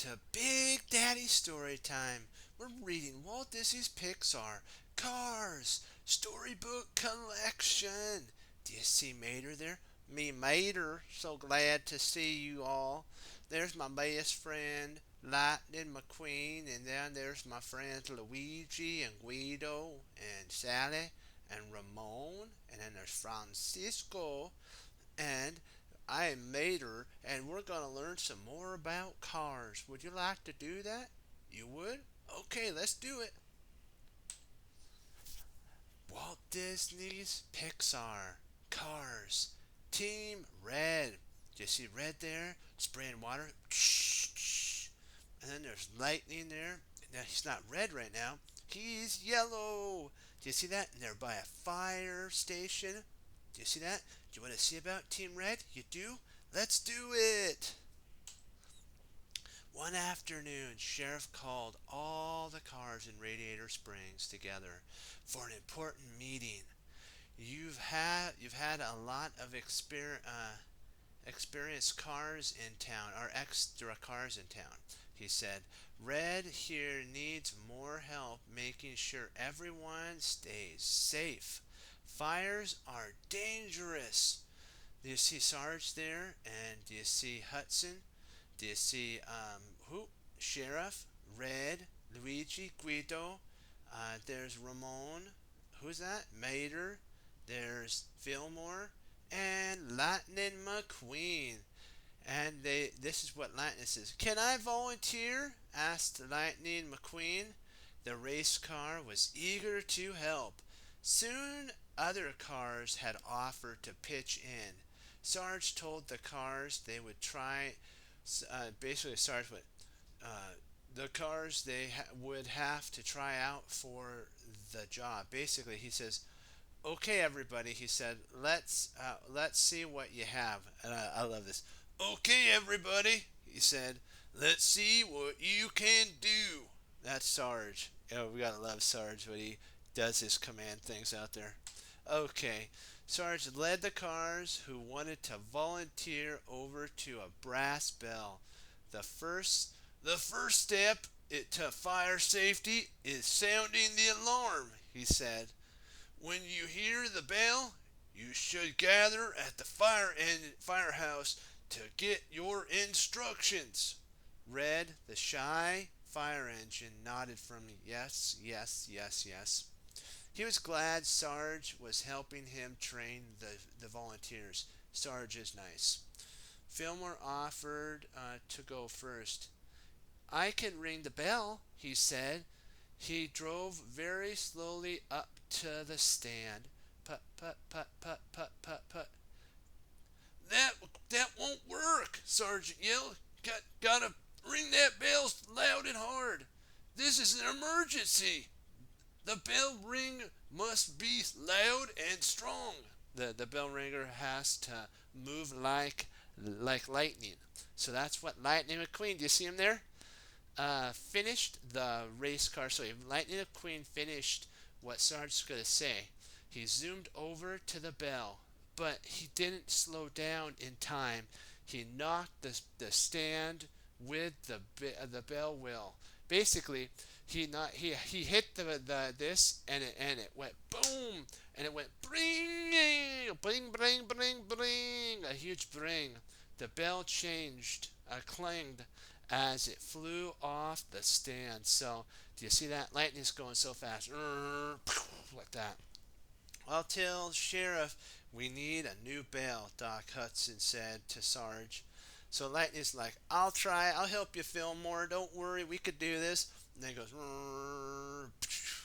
to Big Daddy Story Time. We're reading Walt Disney's Pixar Cars Storybook Collection. Do you see Mater there? Me, Mater. So glad to see you all. There's my best friend, Lightning McQueen, and then there's my friends Luigi and Guido and Sally and Ramon, and then there's Francisco, and I am Mater, and we're going to learn some more about cars. Would you like to do that? You would? Okay, let's do it. Walt Disney's Pixar Cars Team Red. Do you see red there? Spraying water. And then there's lightning there. Now he's not red right now. He's yellow. Do you see that? And they're by a fire station. Do you see that? Do you want to see about Team Red? You do? Let's do it! One afternoon, Sheriff called all the cars in Radiator Springs together for an important meeting. You've had a lot of experienced cars in town, or extra cars in town. He said, Red here needs more help making sure everyone stays safe. Fires are dangerous. Do you see Sarge there? And do you see Hudson? Do you see who? Sheriff, Red, Luigi, Guido. There's Ramon. Who's that? Mater. There's Fillmore and Lightning McQueen. And this is what Lightning says. Can I volunteer? Asked Lightning McQueen. The race car was eager to help. Soon other cars had offered to pitch in. Sarge told the cars they would try. Basically, Sarge would the cars would have to try out for the job. Basically, he says, "Okay, everybody," he said, let's see what you have." And I love this. "Okay, everybody," he said, "let's see what you can do." That's Sarge. We gotta love Sarge when he does his command things out there. Okay, Sarge led the cars who wanted to volunteer over to a brass bell. The first the first step to fire safety is sounding the alarm, he said. When you hear the bell, you should gather at the firehouse to get your instructions. Red, the shy fire engine, nodded from yes, yes, yes, yes. He was glad Sarge was helping him train the volunteers. Sarge is nice. Fillmore offered to go first. I can ring the bell, he said. He drove very slowly up to the stand. Put, put, put, put, put, put, put. That that won't work, Sergeant yelled. Gotta ring that bell loud and hard. This is an emergency. The bell ring must be loud and strong. The bell ringer has to move like lightning. So that's what Lightning McQueen. Do you see him there? Finished the race car. So if Lightning McQueen finished what Sarge's gonna say, he zoomed over to the bell, but he didn't slow down in time. He knocked the stand with the bell wheel. Basically, he hit the this and it went boom and it went bring bring bring bring bring, a huge bring. The bell changed, clanged as it flew off the stand. So do you see that? Lightning's going so fast, like that. I'll tell Sheriff we need a new bell, Doc Hudson said to Sarge. So Lightning's like, I'll try. I'll help you, Fillmore. Don't worry. We could do this. And then he goes,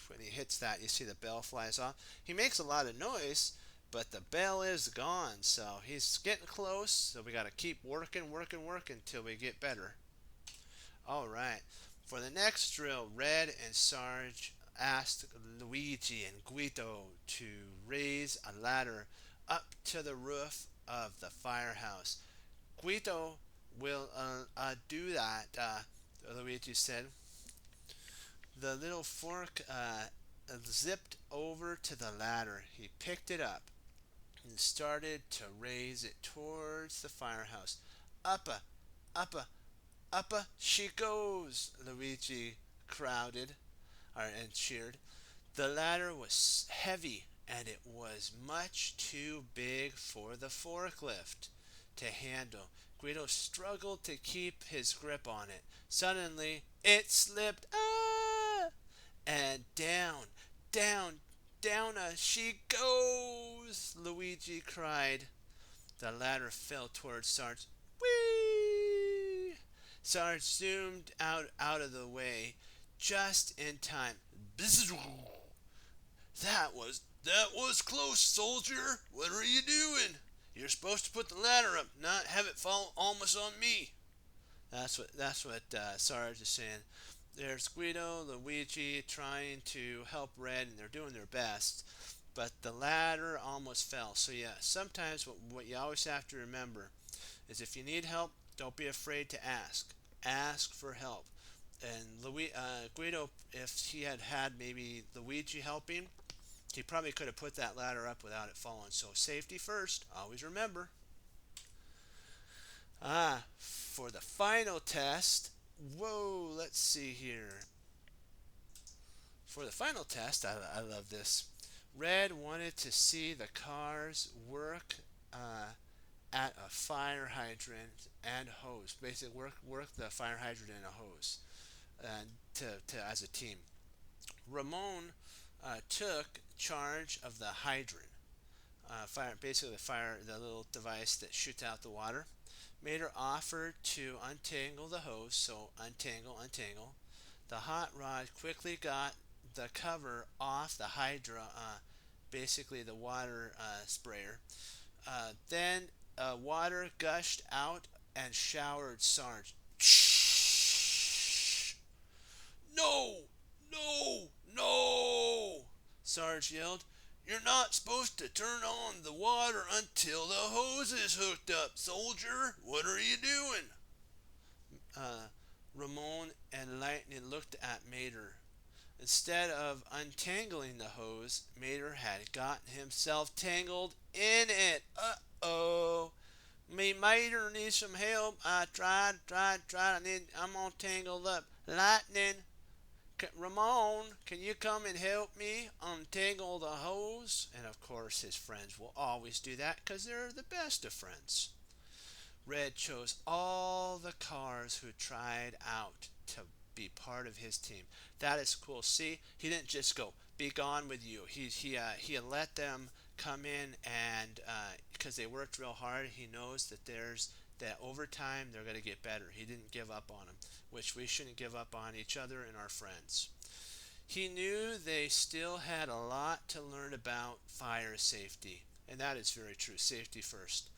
when he hits that, you see the bell flies off. He makes a lot of noise, but the bell is gone. So he's getting close. So we got to keep working, working, working till we get better. All right. For the next drill, Red and Sarge asked Luigi and Guido to raise a ladder up to the roof of the firehouse. Guido will do that, Luigi said. The little fork zipped over to the ladder. He picked it up and started to raise it towards the firehouse. Uppa, uppa, Up she goes, Luigi crowded and cheered. The ladder was heavy and it was much too big for the forklift to handle. Guido struggled to keep his grip on it. Suddenly, it slipped. Ah! And down, down, down she goes, Luigi cried. The ladder fell towards Sarge. Whee! Sarge zoomed out of the way just in time. That was close, soldier. What are you doing? You're supposed to put the ladder up, not have it fall almost on me. That's what Sarge is saying. There's Guido, Luigi trying to help Red, and they're doing their best. But the ladder almost fell. So yeah, sometimes what you always have to remember is if you need help, don't be afraid to ask. Ask for help. And Guido, if he had had maybe Luigi helping, he probably could have put that ladder up without it falling. So safety first. Always remember. For the final test. Whoa, let's see here. For the final test, I love this. Red wanted to see the cars work at a fire hydrant and hose. Basically, work the fire hydrant and a hose, and to as a team. Ramon took charge of the hydrant. Basically the little device that shoots out the water. Mater offered to untangle the hose, so untangle. The hot rod quickly got the cover off the basically the water sprayer. Then water gushed out and showered Sarge. Shh! No! No! No! Sarge yelled. You're not supposed to turn on the water until the hose is hooked up, soldier. What are you doing? Uh, Ramon and Lightning looked at Mater. Instead of untangling the hose, Mater had gotten himself tangled in it. Uh-oh. Me Mater needs some help. I tried. I'm all tangled up. Lightning, Ramon, can you come and help me untangle the hose? And of course, his friends will always do that because they're the best of friends. Red chose all the cars who tried out to be part of his team. That is cool. See, he didn't just go, be gone with you. He let them come in and because they worked real hard, he knows that there's that over time they're going to get better. He didn't give up on them, which we shouldn't give up on each other and our friends. He knew they still had a lot to learn about fire safety, and that is very true. Safety first.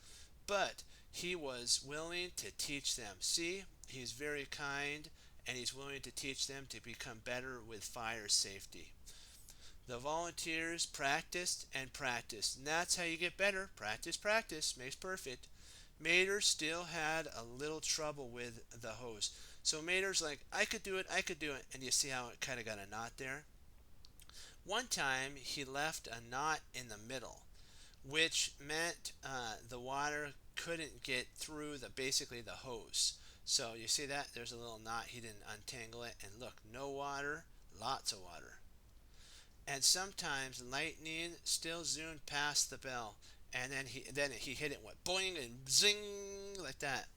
But he was willing to teach them. See, he's very kind and he's willing to teach them to become better with fire safety. The volunteers practiced and practiced, and that's how you get better. Practice makes perfect. Mater still had a little trouble with the hose. So Mater's like, I could do it. And you see how it kind of got a knot there? One time he left a knot in the middle, which meant the water couldn't get through basically the hose. So you see that? There's a little knot. He didn't untangle it. And look, no water, lots of water. And sometimes lightning still zoomed past the bell. And then he hit it, what, boing and zing, like that.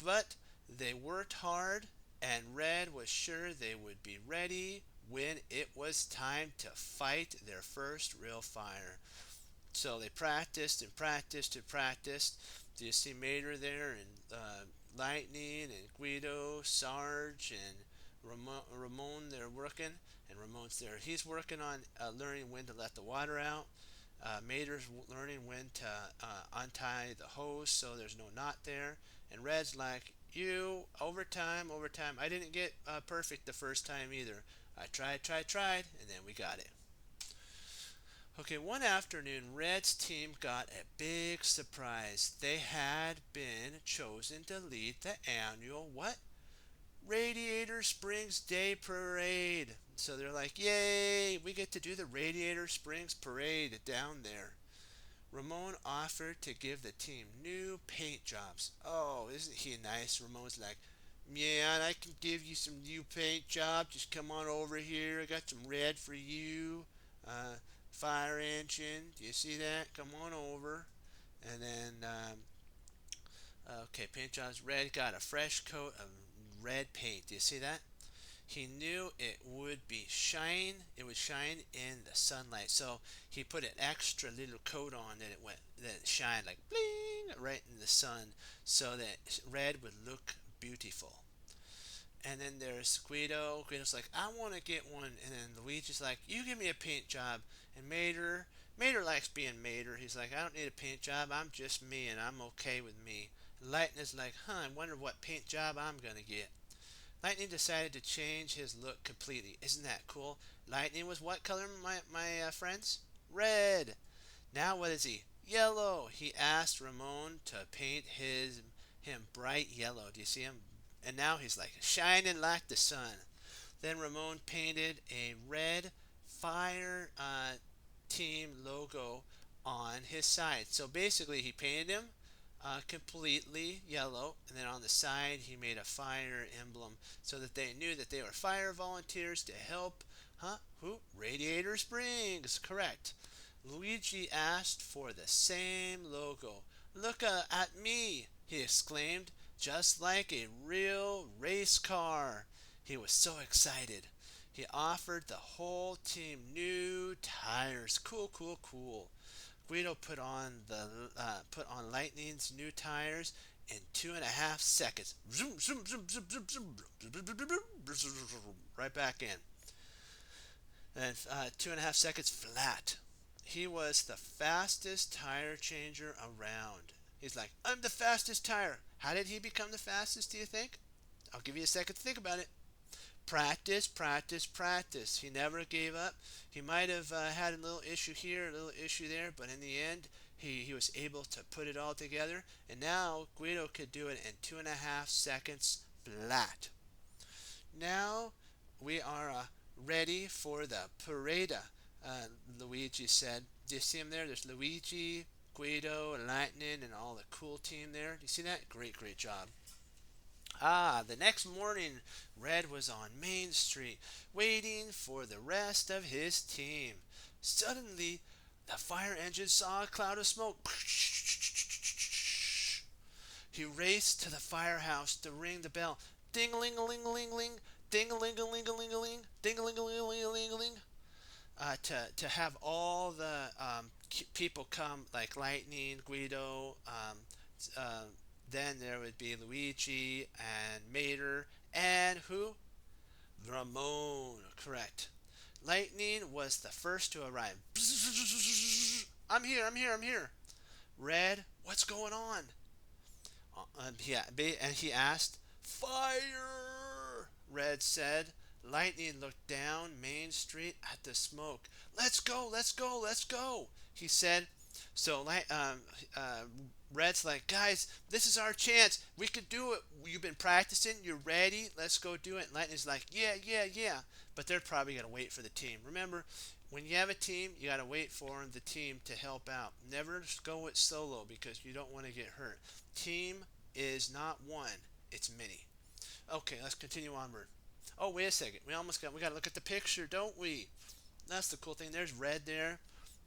But they worked hard, and Red was sure they would be ready when it was time to fight their first real fire. So they practiced and practiced and practiced. Do you see Mater there and Lightning and Guido, Sarge and Ramon? They're working, and Ramon's there. He's working on learning when to let the water out. Mater's learning when to untie the hose so there's no knot there. And Red's like, you, overtime. I didn't get perfect the first time either. I tried, and then we got it. Okay, one afternoon, Red's team got a big surprise. They had been chosen to lead the annual, what? Radiator Springs Day Parade. So they're like, yay, we get to do the Radiator Springs Parade down there. Ramon offered to give the team new paint jobs. Oh, isn't he nice? Ramon's like, yeah, I can give you some new paint job. Just come on over here. I got some red for you. Uh, Fire engine. Do you see that? Come on over. And then, okay, paint job's red. Got a fresh coat of red paint. Do you see that? He knew it would be shine. It would shine in the sunlight. So he put an extra little coat on that it shined like bling right in the sun, so that red would look beautiful. And then there's Guido. Guido's like, I want to get one. And then Luigi's like, you give me a paint job. And Mater likes being Mater. He's like, I don't need a paint job. I'm just me, and I'm okay with me. Lightning is like, I wonder what paint job I'm gonna get. Lightning decided to change his look completely. Isn't that cool? Lightning was what color, my friends? Red. Now what is he? Yellow. He asked Ramon to paint him bright yellow. Do you see him? And now he's like shining like the sun. Then Ramon painted a red fire team logo on his side. So basically, he painted him completely yellow, and then on the side he made a fire emblem so that they knew that they were fire volunteers to help. Who? Radiator Springs. Correct. Luigi asked for the same logo. Look at me, he exclaimed, just like a real race car. He was so excited. He offered the whole team new tires. Cool, cool, cool. Guido put on Lightning's new tires in 2.5 seconds. Zoom, zoom, zoom, zoom, zoom, zoom, right back in. And 2.5 seconds flat. He was the fastest tire changer around. He's like, I'm the fastest tire. How did he become the fastest, do you think? I'll give you a second to think about it. Practice, practice, practice. He never gave up. He might have had a little issue here, a little issue there, but in the end, he was able to put it all together. And now Guido could do it in 2.5 seconds flat. Now we are ready for the parade, Luigi said. Do you see him there? There's Luigi, Guido, Lightning, and all the cool team there. Do you see that? Great, great job. The next morning, Red was on Main Street, waiting for the rest of his team. Suddenly, the fire engine saw a cloud of smoke. He raced to the firehouse to ring the bell. Ding-a-ling-a-ling-a-ling-a-ling, ding-a-ling-a-ling-a-ling-a-ling, ding-a-ling-a-ling-a-ling-a-ling. To have all the people come, like Lightning, Guido, then there would be Luigi and Mater and who? Ramon. Correct. Lightning was the first to arrive. I'm here, I'm here, I'm here. Red, what's going on? And he asked, Fire! Red said. Lightning looked down Main Street at the smoke. Let's go, let's go, let's go, he said. So Red's like, guys, this is our chance. We could do it. You've been practicing. You're ready. Let's go do it. And Lightning's like, yeah, yeah, yeah. But they're probably going to wait for the team. Remember, when you have a team, you got to wait for the team to help out. Never just go it solo because you don't want to get hurt. Team is not one. It's many. Okay, let's continue onward. Oh, wait a second. We got to look at the picture, don't we? That's the cool thing. There's Red there.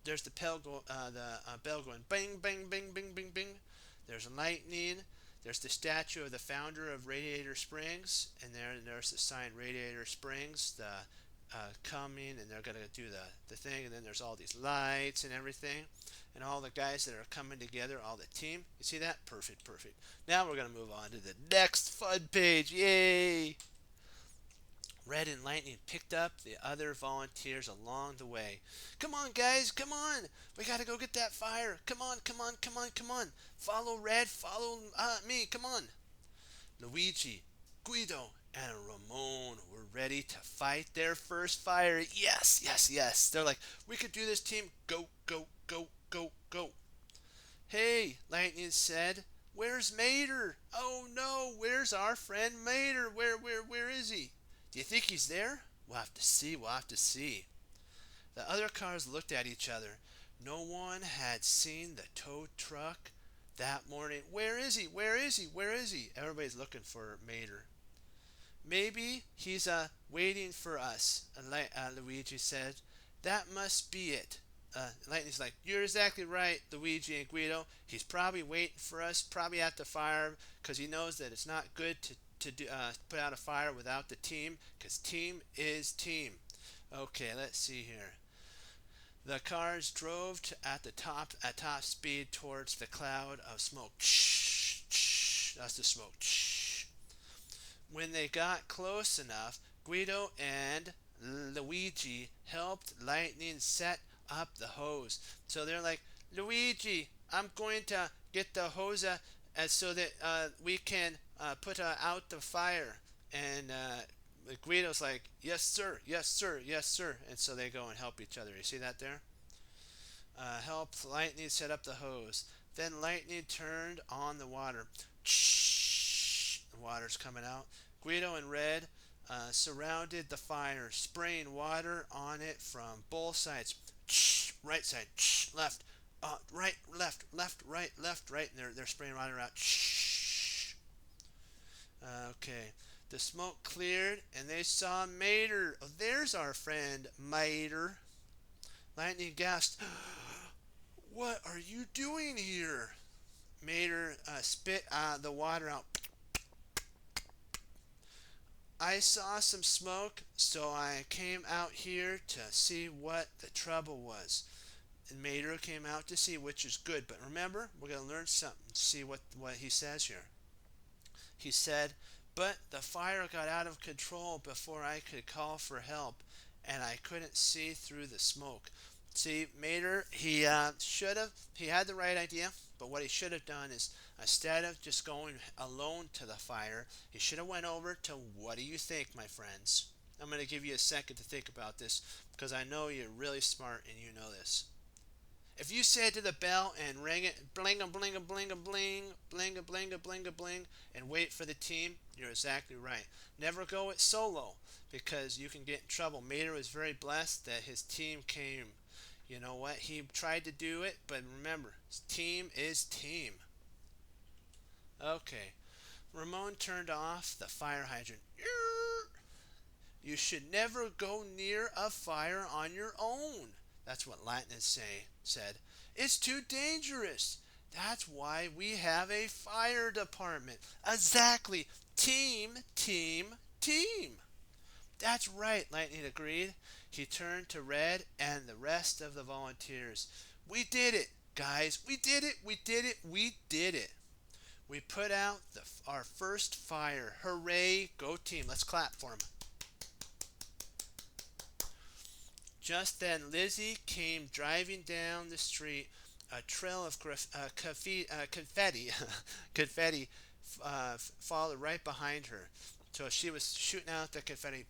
There's the bell going bang, bang, bang, bing, bing, bing. There's Lightning. There's the statue of the founder of Radiator Springs, and there's the sign Radiator Springs, coming, and they're gonna do the thing. And then there's all these lights and everything, and all the guys that are coming together, all the team. You see that? Perfect, perfect. Now we're gonna move on to the next fun page. Yay! Red and Lightning picked up the other volunteers along the way. Come on, guys, come on. We got to go get that fire. Come on, come on, come on, come on. Follow Red, follow me, come on. Luigi, Guido, and Ramon were ready to fight their first fire. Yes, yes, yes. They're like, we could do this, team. Go, go, go, go, go. Hey, Lightning said. Where's Mater? Oh, no, where's our friend Mater? Where is he? Do you think he's there? We'll have to see. We'll have to see. The other cars looked at each other. No one had seen the tow truck that morning. Where is he? Where is he? Where is he? Everybody's looking for Mater. Maybe he's waiting for us, Luigi said. That must be it. Lightning's like, you're exactly right, Luigi and Guido. He's probably waiting for us, probably at the fire, because he knows that it's not good to put out a fire without the team, because team is team. Okay, let's see here. The cars drove at top speed towards the cloud of smoke. That's the smoke. When they got close enough, Guido and Luigi helped Lightning set up the hose. So they're like, Luigi, I'm going to get the hose so that we can put out the fire. And Guido's like, yes, sir, yes, sir, yes, sir. And so they go and help each other. You see that there? Helped Lightning set up the hose. Then Lightning turned on the water. The water's coming out. Guido and Red surrounded the fire, spraying water on it from both sides. Right side, left, right, left, left, right, left, right. And they're spraying water out. Okay. The smoke cleared and they saw Mater. Oh, there's our friend Mater. Lightning gasped, what are you doing here? Mater spit the water out. I saw some smoke, so I came out here to see what the trouble was. And Mater came out to see, which is good. But remember, we're going to learn something. See what he says here. He said, but the fire got out of control before I could call for help, and I couldn't see through the smoke. See, Mater, he had the right idea, but what he should have done is instead of just going alone to the fire, he should have went over to, what do you think, my friends? I'm going to give you a second to think about this because I know you're really smart and you know this. If you said to the bell and ring it, bling a bling a bling a bling, bling a bling a bling a bling, and wait for the team, you're exactly right. Never go it solo because you can get in trouble. Mater was very blessed that his team came. You know what? He tried to do it, but remember, team is team. Okay. Ramon turned off the fire hydrant. You should never go near a fire on your own. That's what Lightning said. It's too dangerous. That's why we have a fire department. Exactly. Team, team, team. That's right, Lightning agreed. He turned to Red and the rest of the volunteers. We did it, guys. We did it. We did it. We did it. We put out our first fire. Hooray. Go team. Let's clap for him. Just then, Lizzie came driving down the street. A trail of confetti, confetti followed right behind her. So she was shooting out the confetti,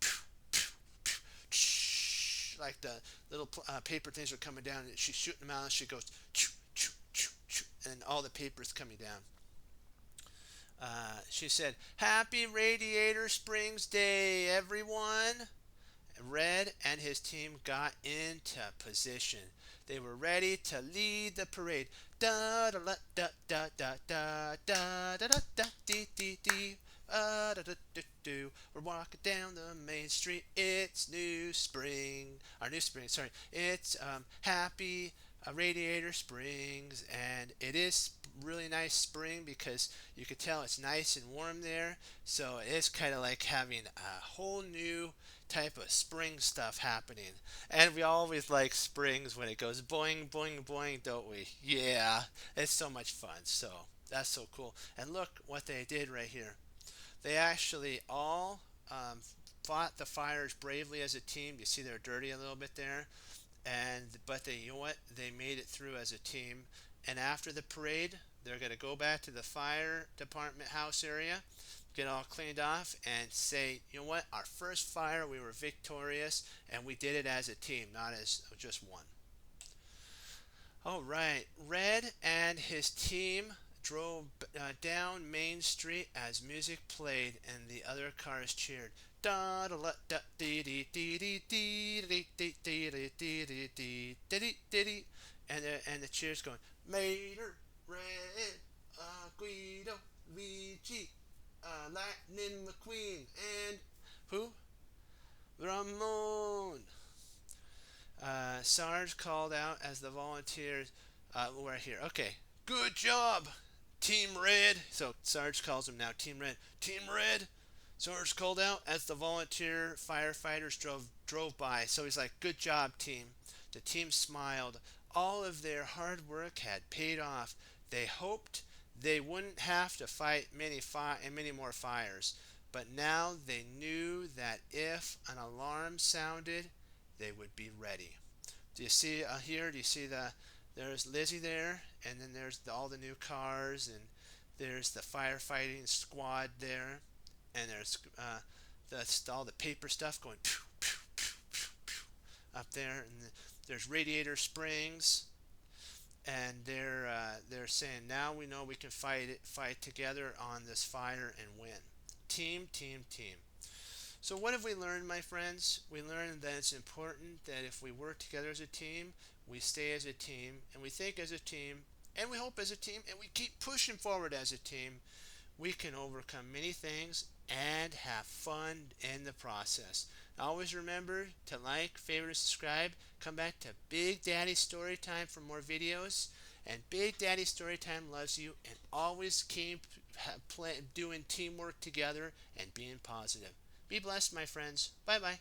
like the little paper things were coming down. She's shooting them out, and she goes, and all the paper's coming down. She said, "Happy Radiator Springs Day, everyone!" Red and his team got into position. They were ready to lead the parade. Da da da da da da da da da da dee dee dee. Da da da do. We're walking down the main street. It's new spring. Our new spring. Sorry. It's happy Radiator Springs, and it is really nice spring because you could tell it's nice and warm there. So it is kind of like having a whole new type of spring stuff happening. And we always like springs when it goes boing, boing, boing, don't we? Yeah, it's so much fun. So that's so cool. And look what they did right here. They actually all fought the fires bravely as a team. You see they're dirty a little bit there. But they, you know what? They made it through as a team. And after the parade, they're going to go back to the fire department house area, get all cleaned off, and say, you know what? Our first fire, we were victorious, and we did it as a team, not as just one. All right. Red and his team drove down Main Street as music played and the other cars cheered. Da da da dee dee dee dee dee dee dee dee dee dee dee dee dee. And the cheers going, Mater, Red, Guido, Luigi, Lightning McQueen, and who? Ramon. Sarge called out as the volunteers were here. Okay, good job, Team Red. So Sarge calls him now Team Red. Team Red. Sarge called out as the volunteer firefighters drove by. So he's like, "Good job, team." The team smiled. All of their hard work had paid off. They hoped they wouldn't have to fight many more fires, but now they knew that if an alarm sounded, they would be ready. Do you see here? Do you see there's Lizzie there, and then there's all the new cars, and there's the firefighting squad there, and there's all the paper stuff going pew, pew, pew, pew, pew, up there, and there's Radiator Springs, and they're saying now we know we can fight together on this fire and win. Team, team, team. So, what have we learned, my friends? We learned that it's important that if we work together as a team, we stay as a team, and we think as a team, and we hope as a team, and we keep pushing forward as a team. We can overcome many things and have fun in the process. Always remember to like, favorite, subscribe. Come back to Big Daddy Storytime for more videos. And Big Daddy Storytime loves you, and always keep doing teamwork together and being positive. Be blessed, my friends. Bye bye.